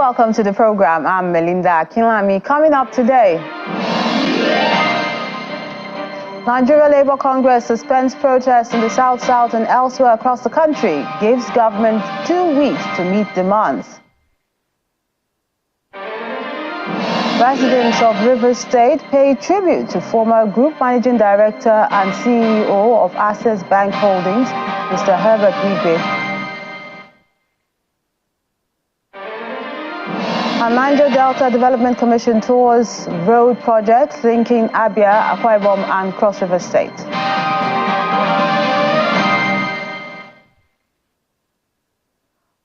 welcome to the program. I'm Melinda Kinlami. Coming up today, Nigeria Labour Congress suspends protests in the South and elsewhere across the country, gives government 2 weeks to meet demands. Residents of Rivers State pay tribute to former Group Managing Director and CEO of Access Bank Holdings, Mr. Herbert Wigwe. And Niger Delta Development Commission tours road projects linking Abia, Akwa Ibom and Cross River State.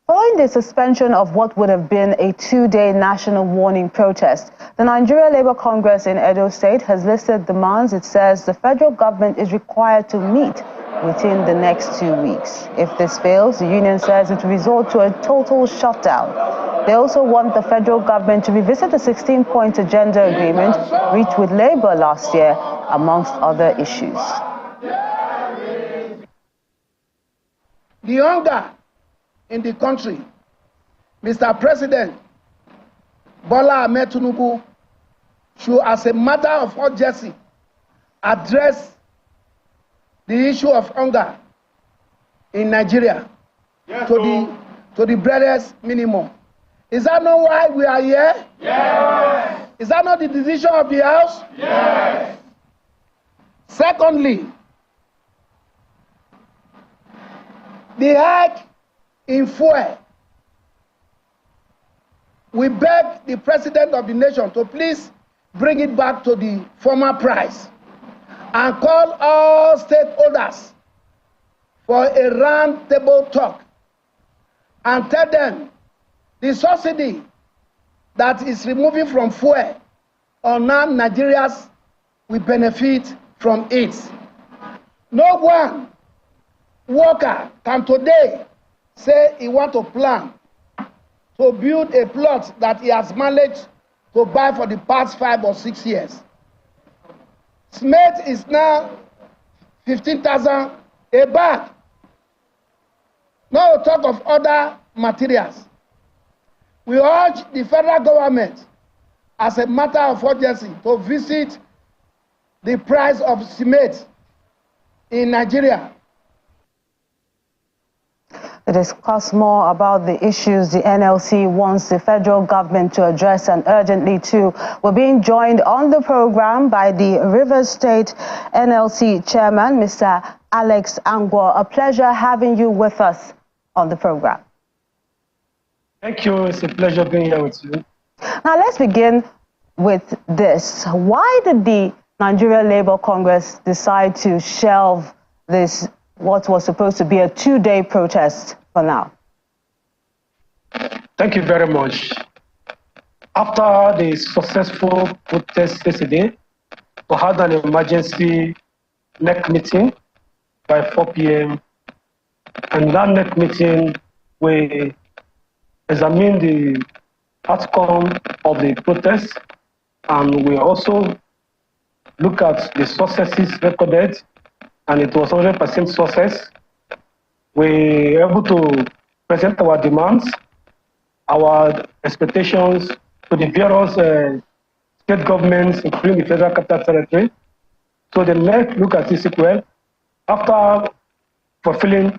Following the suspension of what would have been a 2-day national warning protest, the Nigeria Labour Congress in Edo State has listed demands it says the federal government is required to meet within the next 2 weeks. If this fails, the union says it will resort to a total shutdown. They also want the federal government to revisit the 16-point agenda agreement reached with Labour last year, amongst other issues. The hunger in the country, Mr. President Bola Ahmed Tinubu should, as a matter of urgency, address the issue of hunger in Nigeria to the barest minimum. Is that not why we are here? Yes. Is that not the decision of the House? Yes. Secondly, the hike in fuel. We beg the President of the nation to please bring it back to the former price and call all stakeholders for a round table talk and tell them the subsidy that is removing from fuel on non-Nigerians will benefit from it. No one worker can today say he wants to plan to build a plot that he has managed to buy for the past 5 or 6 years. Cement is now 15,000 a bag. Now we talk of other materials. We urge the federal government, as a matter of urgency, to visit the price of cement in Nigeria. To discuss more about the issues the NLC wants the federal government to address, and urgently too, we're being joined on the program by the Rivers State NLC chairman, Mr. Alex Angwo. A pleasure having you with us on the program. Thank you. It's a pleasure being here with you. Now, let's begin with this. Why did the Nigeria Labour Congress decide to shelve this, what was supposed to be a 2-day protest for now? Thank you very much. After the successful protest yesterday, we had an emergency NEC meeting by 4 p.m. And that NEC meeting, we examine the outcome of the protest, and we also look at the successes recorded, and it was 100% success. We were able to present our demands, our expectations to the various state governments, including the Federal Capital Territory. So the NEC look at this well. After fulfilling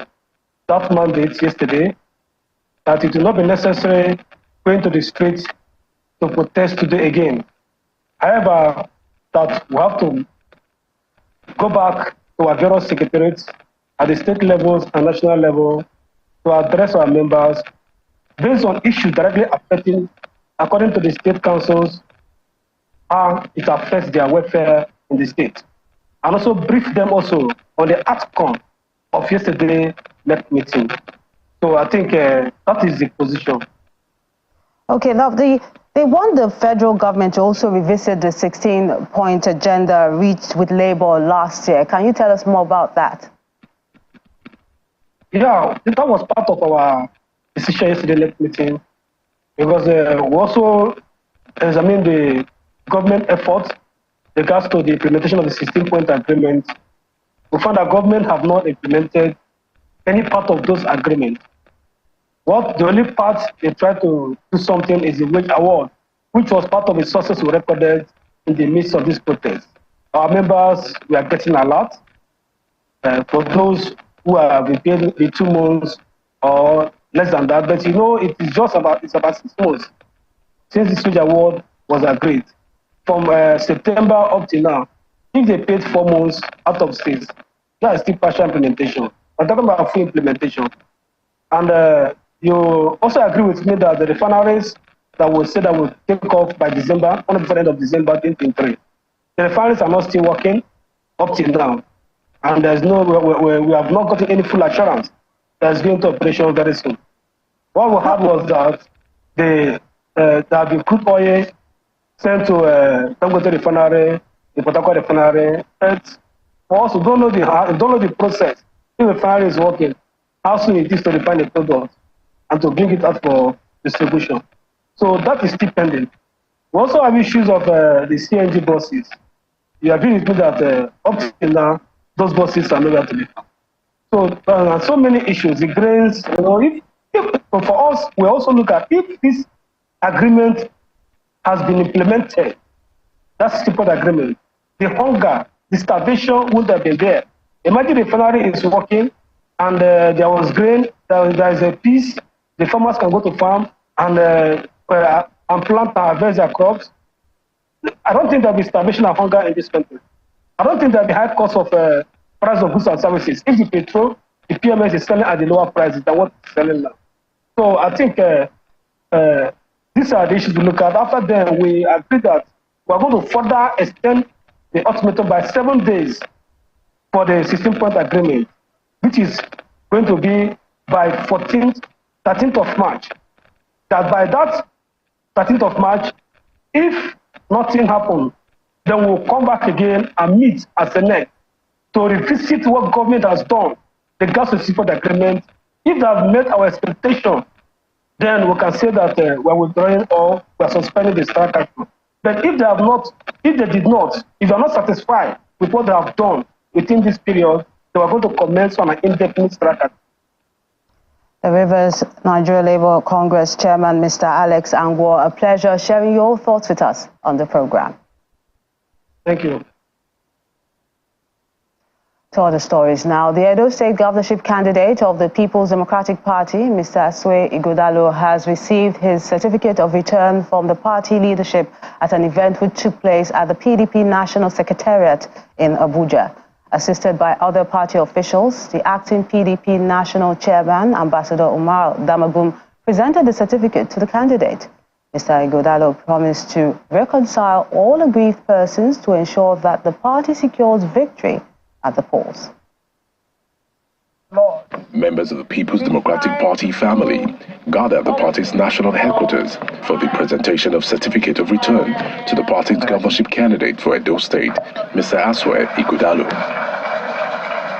that mandate yesterday, that it will not be necessary going to the streets to protest today again. However, that we have to go back to our various secretariats at the state levels and national level to address our members based on issues directly affecting, according to the state councils, how it affects their welfare in the state. And also brief them also on the outcome of yesterday's NEC meeting. So I think that is the position. Okay, now they want the federal government to also revisit the 16-point agenda reached with Labour last year. Can you tell us more about that? Yeah, that was part of our decision yesterday NEC meeting, because we also examined the government efforts regards to the implementation of the 16-point agreement. We found that government have not implemented any part of those agreements. The only part they tried to do something is the wage award, which was part of the success we recorded in the midst of this protest. Our members were getting a lot. For those who have been paid in 2 months or less than that, but it's about 6 months since this wage award was agreed. From September up to now, if they paid 4 months out of 6, that is still partial implementation. I'm talking about full implementation. And you also agree with me that the refineries that will say that will take off by December, on the end of December 2023, the refineries are not still working up till now. And there's we have not gotten any full assurance that it's going to operation very soon. What we had was that there have been crude oil sent to Dangote refinery, the Port Harcourt refinery. But we also don't know the process. If the refinery is working, how soon it is to refine the product and to bring it out for distribution. So that is still pending. We also have issues of the CNG buses. You agree with me that up till now, those buses are nowhere to be found. So so many issues. The grains, for us, we also look at if this agreement has been implemented, that's simple agreement. The hunger, the starvation would have been there. Imagine the refinery is working and there was grain, there is a peace, the farmers can go to farm and plant and harvest their crops. I don't think there will be starvation and hunger in this country. I don't think there will be high cost of price of goods and services if the petrol, the PMS is selling at the lower prices than what it's selling now. So I think these are the issues we look at. After then, we agree that we are going to further extend the ultimatum by 7 days for the 16-point agreement, which is going to be by 13th of March. That by that 13th of March, if nothing happens, then we'll come back again and meet as a NEC to revisit what government has done, the gas support agreement. If they have met our expectation, then we can say that we're withdrawing or we're suspending the strike action. But if they have not, if they did not, if they're not satisfied with what they have done within this period, they are going to commence on an indefinite strike action. The Rivers Nigeria Labour Congress Chairman, Mr. Alex Angwo, a pleasure sharing your thoughts with us on the program. Thank you. To other stories now. The Edo State governorship candidate of the People's Democratic Party, Mr. Akwa Ibom, has received his certificate of return from the party leadership at an event which took place at the PDP National Secretariat in Abuja. Assisted by other party officials, the acting PDP National Chairman, Ambassador Umar Damagum, presented the certificate to the candidate. Mr. Ibom promised to reconcile all aggrieved persons to ensure that the party secures victory at the polls. Members of the People's Democratic Party family gathered at the party's national headquarters for the presentation of certificate of return to the party's governorship candidate for Edo State, Mr. Akwa Ibom.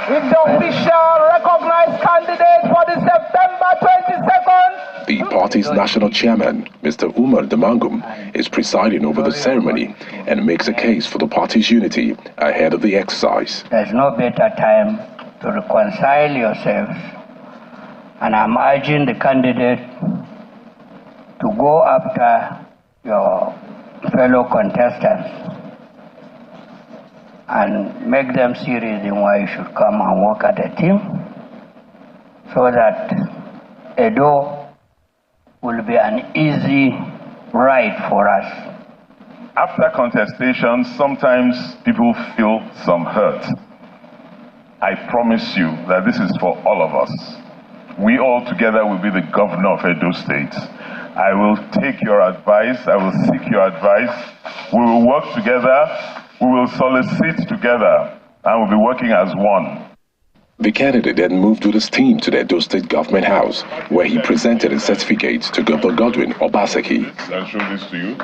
With the official recognized candidate for the September 22nd. The party's national chairman, Mr. Umar Damagum, is presiding over the ceremony and makes a case for the party's unity ahead of the exercise. There's no better time to reconcile yourselves, and I'm urging the candidate to go after your fellow contestants and make them see reason why you should come and work at a team so that Edo will be an easy ride for us. After contestation, sometimes people feel some hurt. I promise you that this is for all of us. We all together will be the governor of Edo State. I will take your advice, I will seek your advice. We will work together, we will solicit together, and we'll be working as one. The candidate then moved with his team to the Edo State Government House, where he presented a certificate to Governor Godwin Obaseki. I'll show this to you.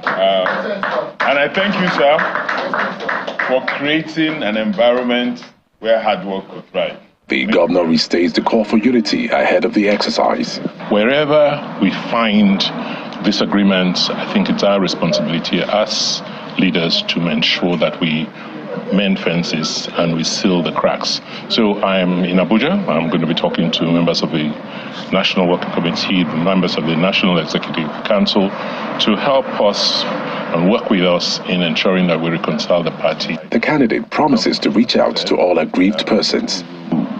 And I thank you, sir, for creating an environment where hard work could thrive. The governor restates the call for unity ahead of the exercise. Wherever we find disagreements, I think it's our responsibility as leaders to ensure that we mend fences and we seal the cracks. So I'm in Abuja. I'm going to be talking to members of the National Working Committee, members of the National Executive Council to help us and work with us in ensuring that we reconcile the party. The candidate promises to reach out to all aggrieved persons.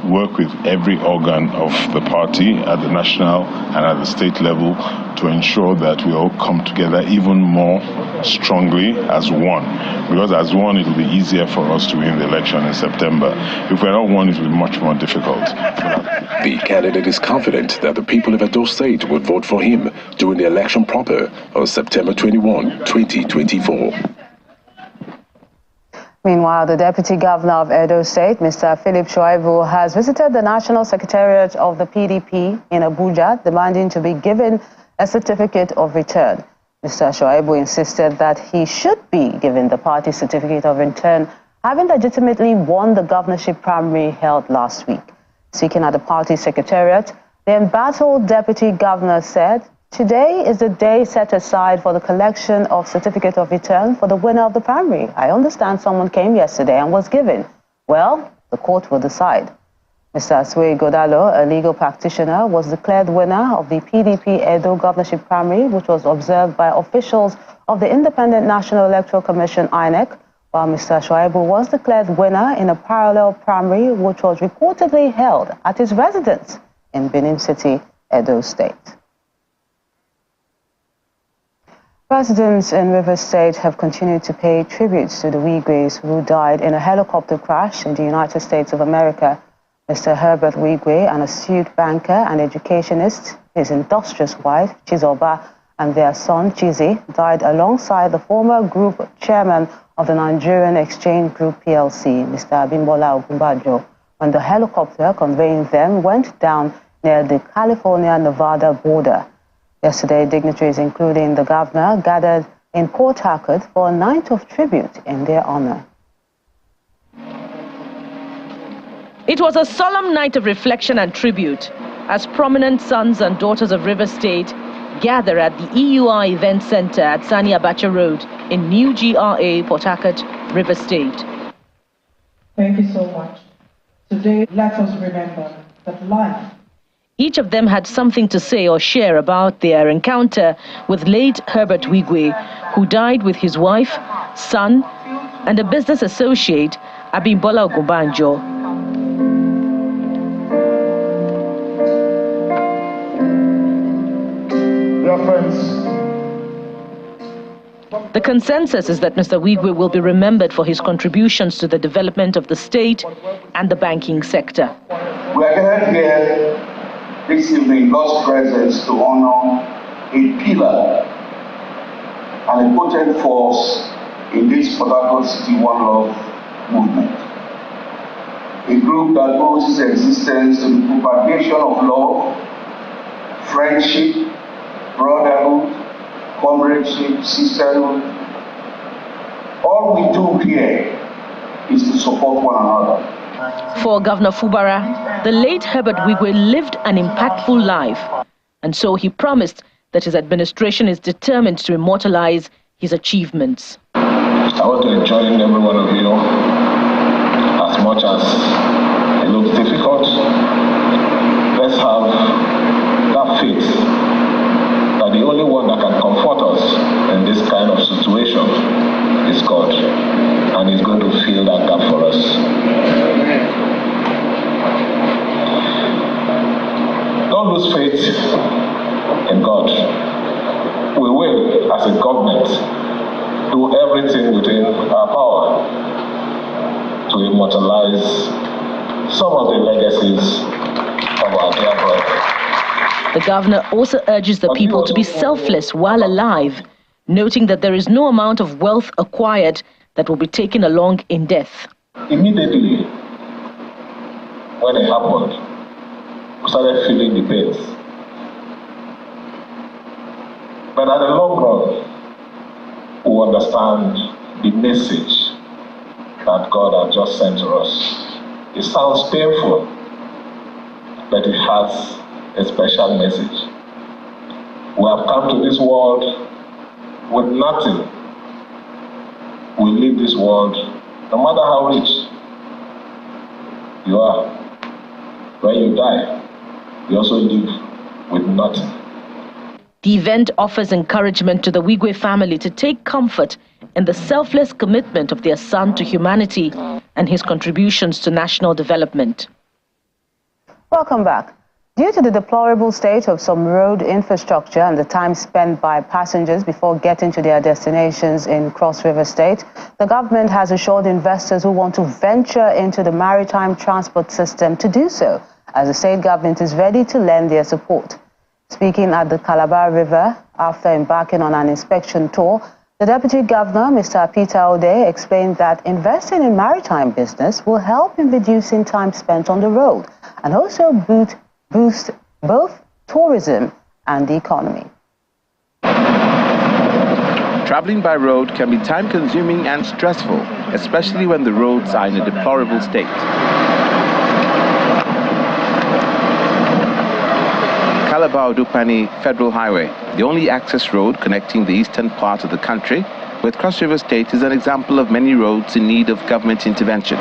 Work with every organ of the party at the national and at the state level to ensure that we all come together even more strongly as one. Because as one, it will be easier for us to win the election in September. If we're not one, it will be much more difficult. The candidate is confident that the people of Edo State would vote for him during the election proper on September 21, 2024. Meanwhile, the Deputy Governor of Edo State, Mr. Philip Shaibu, has visited the National Secretariat of the PDP in Abuja, demanding to be given a certificate of return. Mr. Shaibu insisted that he should be given the party certificate of return, having legitimately won the governorship primary held last week. Speaking at the party secretariat, the embattled Deputy Governor said, "Today is the day set aside for the collection of certificate of return for the winner of the primary. I understand someone came yesterday and was given. Well, the court will decide." Mr. Aswe Godalo, a legal practitioner, was declared winner of the PDP Edo governorship primary, which was observed by officials of the Independent National Electoral Commission, INEC, while Mr. Shaibu was declared winner in a parallel primary, which was reportedly held at his residence in Benin City, Edo State. Residents in Rivers State have continued to pay tributes to the Wigwes who died in a helicopter crash in the United States of America. Mr. Herbert Wigwe, an astute banker and educationist, his industrious wife, Chizoba, and their son, Chizi, died alongside the former group chairman of the Nigerian Exchange Group PLC, Mr. Abimbola Ogunbanjo, when the helicopter conveying them went down near the California-Nevada border. Yesterday, dignitaries, including the governor, gathered in Port Harcourt for a night of tribute in their honor. It was a solemn night of reflection and tribute as prominent sons and daughters of River State gather at the EUI Event Center at Sani Abacha Road in New GRA, Port Harcourt, River State. Thank you so much. Today, let us remember that life. Each of them had something to say or share about their encounter with late Herbert Wigwe, who died with his wife, son, and a business associate, Abimbola Ogunbanjo. Dear friends, the consensus is that Mr. Wigwe will be remembered for his contributions to the development of the state and the banking sector. We are gathered here this evening in God's presence to honor a pillar and a potent force in this Port Harcourt City One Love movement. A group that owes its existence to the propagation of love, friendship, brotherhood, comradeship, sisterhood. All we do here is to support one another. For Governor Fubara, the late Herbert Wigwe lived an impactful life, and so he promised that his administration is determined to immortalize his achievements. I want to join every one of you, as much as it looks difficult. Let's have that faith that the only one that can comfort us in this kind of situation is God, and He's going to fill that gap for us. Don't lose faith in God. We will, as a government, do everything within our power to immortalize some of the legacies of our dear brother. The governor also urges the people to be selfless while alive, noting that there is no amount of wealth acquired that will be taken along in death. Immediately, when it happened, we started feeling the pains. But at the long run, we understand the message that God has just sent to us. It sounds painful, but it has a special message. We have come to this world with nothing. We leave this world no matter how rich you are, when you die, you also live with nothing. The event offers encouragement to the Wigwe family to take comfort in the selfless commitment of their son to humanity and his contributions to national development. Welcome back. Due to the deplorable state of some road infrastructure and the time spent by passengers before getting to their destinations in Cross River State, the government has assured investors who want to venture into the maritime transport system to do so, as the state government is ready to lend their support. Speaking at the Calabar River after embarking on an inspection tour, the Deputy Governor, Mr. Peter Ode, explained that investing in maritime business will help in reducing time spent on the road and also boost both tourism and the economy. Traveling by road can be time-consuming and stressful, especially when the roads are in a deplorable state. Calabar-Odupani Federal Highway, the only access road connecting the eastern part of the country with Cross River State, is an example of many roads in need of government intervention.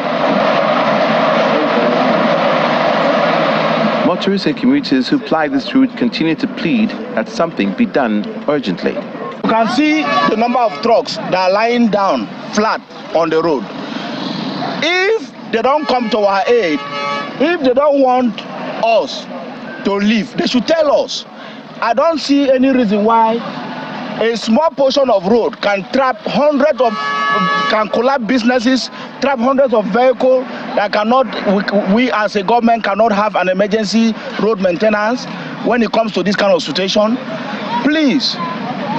Motorists and commuters who ply this route continue to plead that something be done urgently. You can see the number of trucks that are lying down flat on the road. If they don't come to our aid, if they don't want us to leave, they should tell us. I don't see any reason why a small portion of road can trap can collapse businesses, trap hundreds of vehicles that cannot, we as a government cannot have an emergency road maintenance when it comes to this kind of situation. Please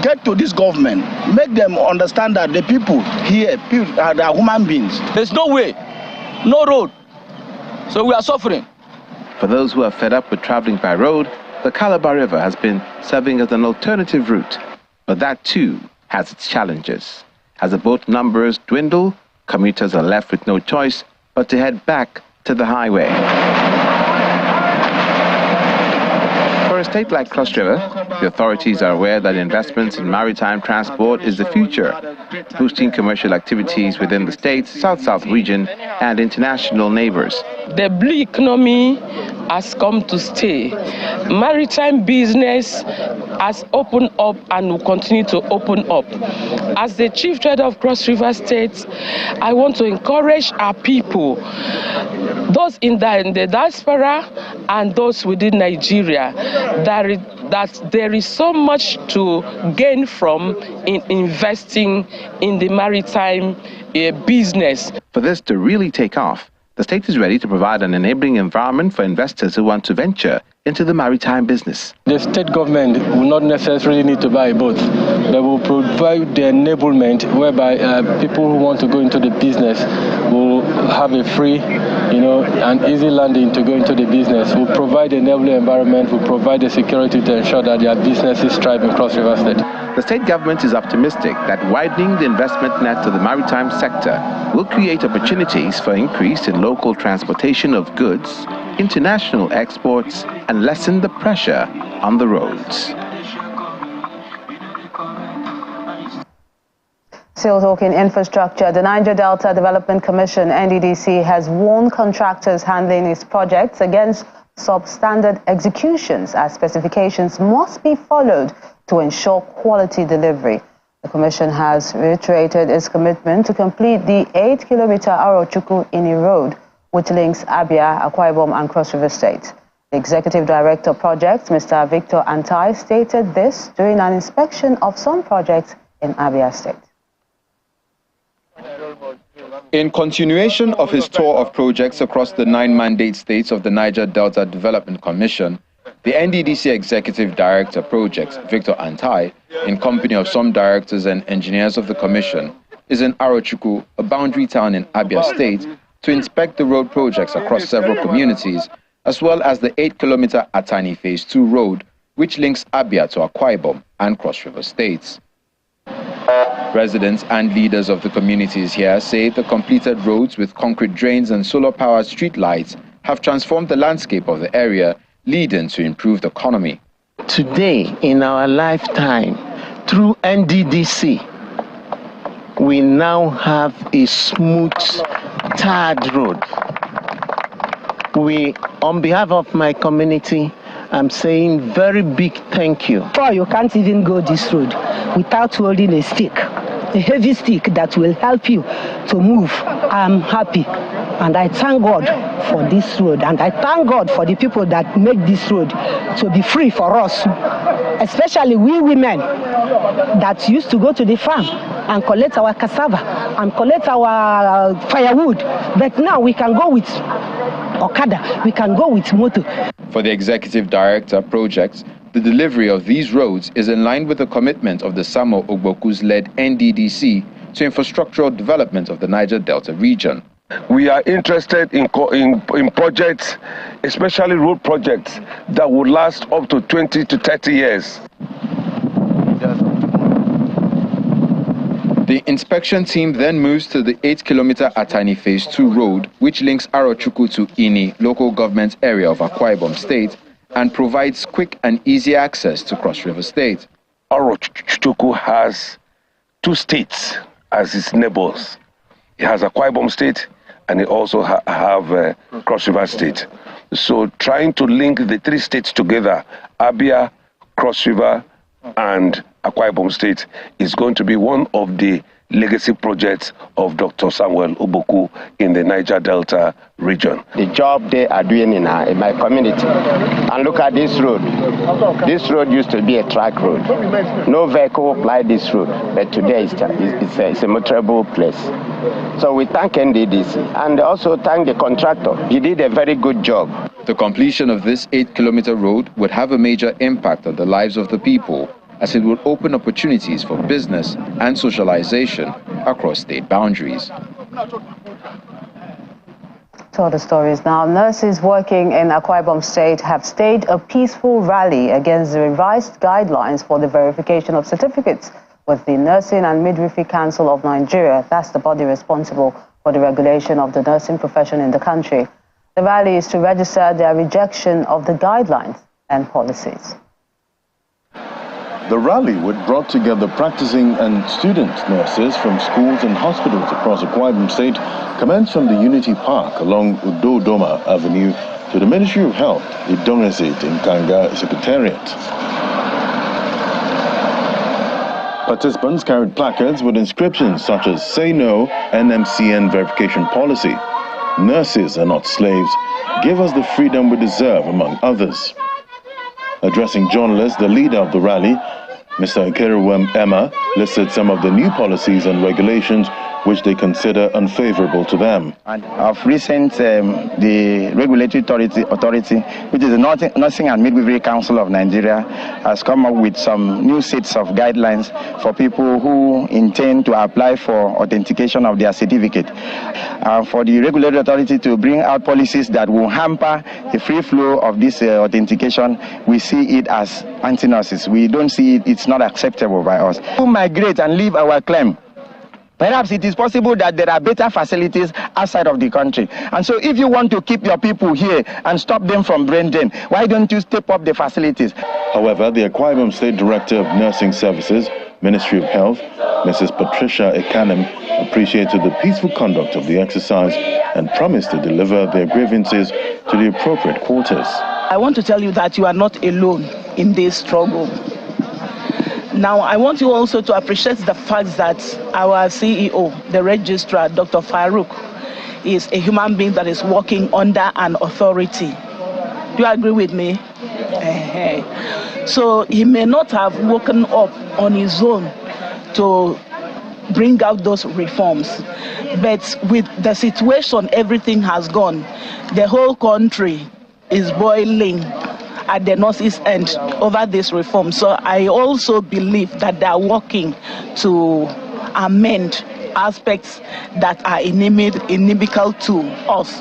get to this government, make them understand that the people here are human beings. There's no way, no road, so we are suffering. For those who are fed up with traveling by road, the Calabar River has been serving as an alternative route, but that too has its challenges. As the boat numbers dwindle, commuters are left with no choice but to head back to the highway. For a state like Cross River, the authorities are aware that investments in maritime transport is the future, boosting commercial activities within the state's South-South region and international neighbors. The blue economy has come to stay. Maritime business has opened up and will continue to open up. As the Chief Trader of Cross River State, I want to encourage our people, those in the diaspora and those within Nigeria, that there is so much to gain from in investing in the maritime business. For this to really take off, the state is ready to provide an enabling environment for investors who want to venture into the maritime business. The state government will not necessarily need to buy a boat. They will provide the enablement whereby people who want to go into the business will have a free, and easy landing to go into the business. Will provide an enabling environment, will provide the security to ensure that their businesses thrive in Cross River State. The state government is optimistic that widening the investment net to the maritime sector will create opportunities for increase in local transportation of goods, international exports, and lessen the pressure on the roads. Still talking infrastructure, the Niger Delta Development Commission, NDDC, has warned contractors handling its projects against substandard executions, as specifications must be followed to ensure quality delivery. The Commission has reiterated its commitment to complete the 8-kilometer Arochukwu-Ini road, which links Abia, Akwa Ibom, and Cross River State. The Executive Director of Projects, Mr. Victor Antai, stated this during an inspection of some projects in Abia State. In continuation of his tour of projects across the 9 mandate states of the Niger Delta Development Commission, the NDDC Executive Director of Projects, Victor Antai, in company of some directors and engineers of the Commission, is in Arochukwu, a boundary town in Abia State, to inspect the road projects across several communities, as well as the 8-kilometer Atani Phase 2 road, which links Abia to Akwa Ibom and Cross River States. Residents and leaders of the communities here say the completed roads with concrete drains and solar-powered street lights have transformed the landscape of the area, leading to improved economy. Today, in our lifetime, through NDDC, we now have a smooth, tarred road. On behalf of my community, I'm saying very big thank you. You can't even go this road without holding a stick, a heavy stick that will help you to move. I'm happy and I thank God for this road, and I thank God for the people that make this road to be free for us, especially we women that used to go to the farm and collect our cassava and collect our firewood, but now we can go with Okada, we can go with motor. For the Executive Director projects, the delivery of these roads is in line with the commitment of the Samuel Ogboku's-led NDDC to infrastructural development of the Niger Delta region. We are interested in projects, especially road projects, that would last up to 20 to 30 years. The inspection team then moves to the 8-kilometer Atani Phase 2 road, which links Arochukwu to Ini, local government area of Akwa Ibom State, and provides quick and easy access to Cross River State. Arochukwu has 2 states as its neighbors. It has Akwa Ibom State, and it also have Cross River State. So trying to link the 3 states together, Abia, Cross River, and Akwa Ibom State, is going to be one of the legacy projects of Dr. Samuel Ogboku in the Niger Delta region. The job they are doing in my community. And look at this road. This road used to be a track road. No vehicle applied this road, but today it's a motorable place. So we thank NDDC and also thank the contractor. He did a very good job. The completion of this 8-kilometer road would have a major impact on the lives of the people, as it will open opportunities for business and socialization across state boundaries. To other stories now. Nurses working in Akwa Ibom State have staged a peaceful rally against the revised guidelines for the verification of certificates with the Nursing and Midwifery Council of Nigeria. That's the body responsible for the regulation of the nursing profession in the country. The rally is to register their rejection of the guidelines and policies. The rally, which brought together practicing and student nurses from schools and hospitals across Akwa Ibom State, commenced from the Unity Park along Udodoma Avenue to the Ministry of Health, Idongesit in Kanga Secretariat. Participants carried placards with inscriptions such as "Say No, NMCN verification policy," "Nurses are not slaves," "Give us the freedom we deserve," among others. Addressing journalists, the leader of the rally, Mr. Nkeruwem Emma, listed some of the new policies and regulations which they consider unfavorable to them. And of recent, the Regulatory Authority, which is the Nursing and Midwifery Council of Nigeria, has come up with some new sets of guidelines for people who intend to apply for authentication of their certificate. For the Regulatory Authority to bring out policies that will hamper the free flow of this authentication, we see it as anti-nurses. We don't see it, it's not acceptable by us. To migrate and leave our claim. Perhaps it is possible that there are better facilities outside of the country. And so if you want to keep your people here and stop them from brain drain, why don't you step up the facilities? However, the Akwa Ibom State Director of Nursing Services, Ministry of Health, Mrs. Patricia Ekanem, appreciated the peaceful conduct of the exercise and promised to deliver their grievances to the appropriate quarters. I want to tell you that you are not alone in this struggle. Now, I want you also to appreciate the fact that our CEO, the registrar, Dr. Farouk, is a human being that is working under an authority. Do you agree with me? So he may not have woken up on his own to bring out those reforms. But with the situation, everything has gone. The whole country is boiling at the northeast end over this reform. So I also believe that they are working to amend aspects that are inimical to us.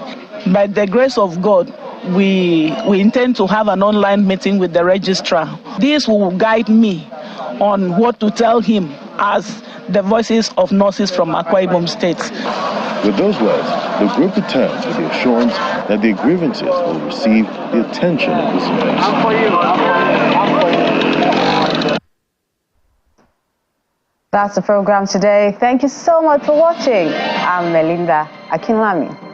By the grace of God, we intend to have an online meeting with the registrar. This will guide me on what to tell him as the voices of nurses from Akwa Ibom State. With those words, the group returns with the assurance that their grievances will receive the attention of this investment. That's the program today. Thank you so much for watching. I'm Melinda Akinlami.